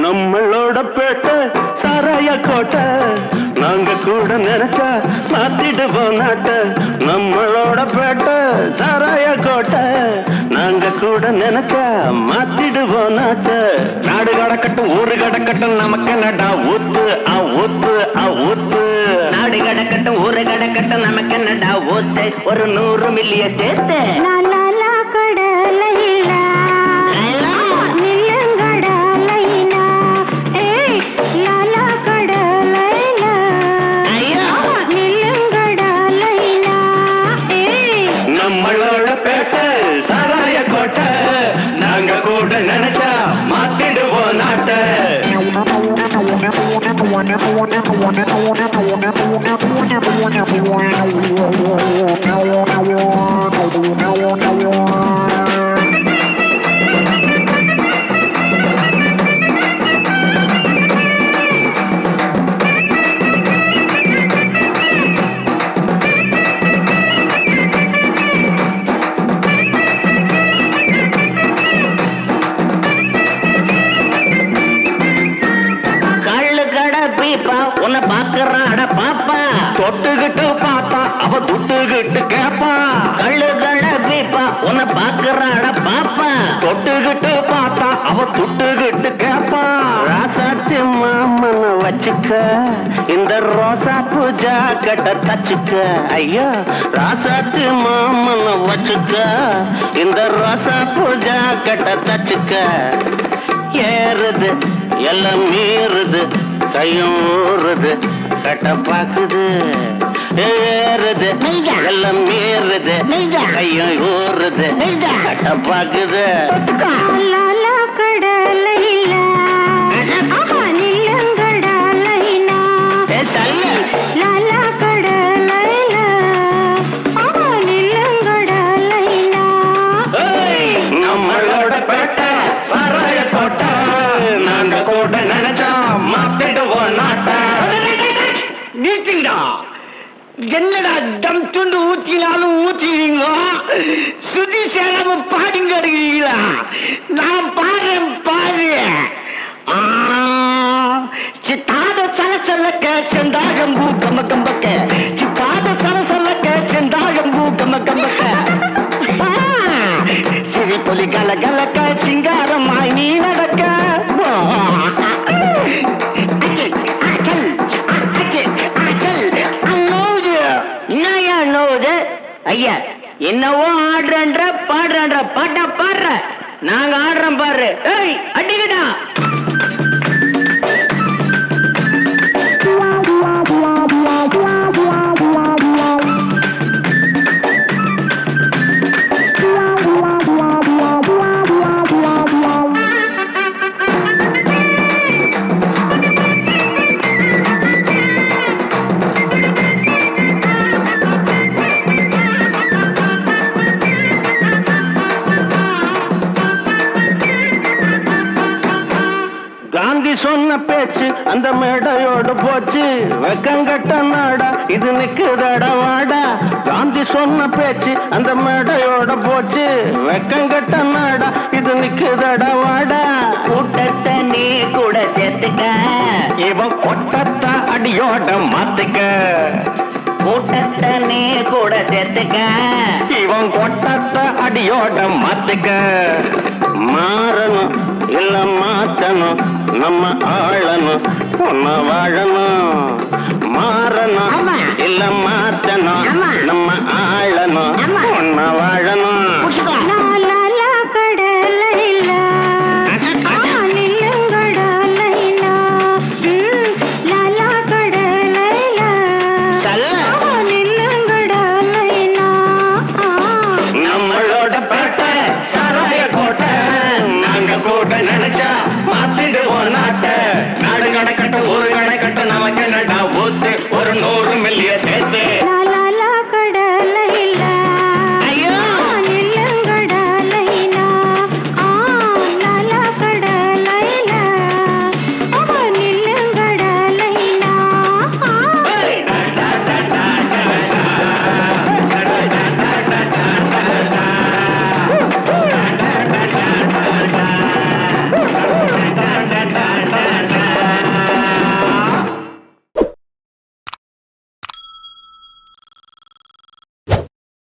நம்மளோட பேட்டை சாராய கோட்டை நாங்க கூட நினைச்சா மாத்திடுவோம் நாட்ட நம்மளோட பேட்டை சாராய கோட்டை நாங்க கூட நினைச்சா மாத்திடுவோம் நாட்ட நாடு கடக்கட்டும் ஊரு கடக்கட்டும் நமக்கு நடா ஊத்து ஊத்து ஊத்து நாடு கடக்கட்டும் ஊரு கடக்கட்டும் நமக்கு நடா ஊத்து ஒரு 100 மில்லிய சேர்த்து நம்மளோட பேட்டை சாராய கோட்டை நாங்க கூட நினைச்சா மாத்திடுவோம் நாட்ட உன்னை பாக்குறாட பாப்பா தொட்டுகிட்டு பாப்பா அவ துட்டுகிட்டு கேப்பா கழுகட பீப்பா உன்னை பாக்குறாட பாப்பா தொட்டுகிட்டு பார்த்தா அவ துட்டுகிட்டு கேப்பா ராசாத்தி மாமன வச்சுக்க இந்த ரோசா பூஜா கட்ட தச்சுக்க ஐயா ராசாத்தி மாமன வச்சுக்க இந்த ரோசா பூஜா கட்ட தச்சுக்க ஏறுது எல்லாம் மீறுது கையும் ஊறுது கட்ட பாக்குது ஏறுது எல்லாம் மீறுது கையும் ஊறுது கட்ட பாக்குது நம்மளோட பேட்டை சாராய கோட்டை நாங்க கூட நினைச்சா மாத்திடுவோம் நாட்ட நீட்டிங்கடா என்னடா தம் துண்டு ஊத்தினாலும் ஊத்தினீங்க சுதி சேராம பாடுங்க இருக்கிறீங்களா நான் பாடுறேன் பாரு சித்தாத சலசலக்க செந்தாகம்பூ கம்ம கம்பக்க சித்தாத சலசலக்க செந்தாகம்பூ கம்ம கம்பக்க சிறு பொலி கல கலக்க சிங்காரமாய் நீ நடக்க ஐயா என்னவோ ஆடுறன்ற பாடுறன்ற பாட்டா பாடுற நாங்க ஆடுறோம் பாரு ஏய் அடிக்கடா சொன்ன பேச்சு அந்த மேடையோடு போச்சு வெக்கங்கட்ட நாடா இது நிக்குதட வாடா காந்தி சொன்ன பேச்சு அந்த மேடையோட போச்சு வெக்கங்கட்ட நாடா இது நிக்குதட வாடா கூட்டத்தை நீ கூட சேர்த்துக்க இவன் கொட்டத்தை அடியோட மாத்துக்க கூட்டத்தை நீ கூட சேர்த்துக்க இவன் கொட்டத்தை அடியோட மாத்துக்க மாறணும் இல்ல மாத்தணும் நம்ம ஆளணும் ஒன்ன வாழணும் மாறணும் இல்ல மாத்தணும் நம்ம ஆளணும் ஒன்ன வாழணும்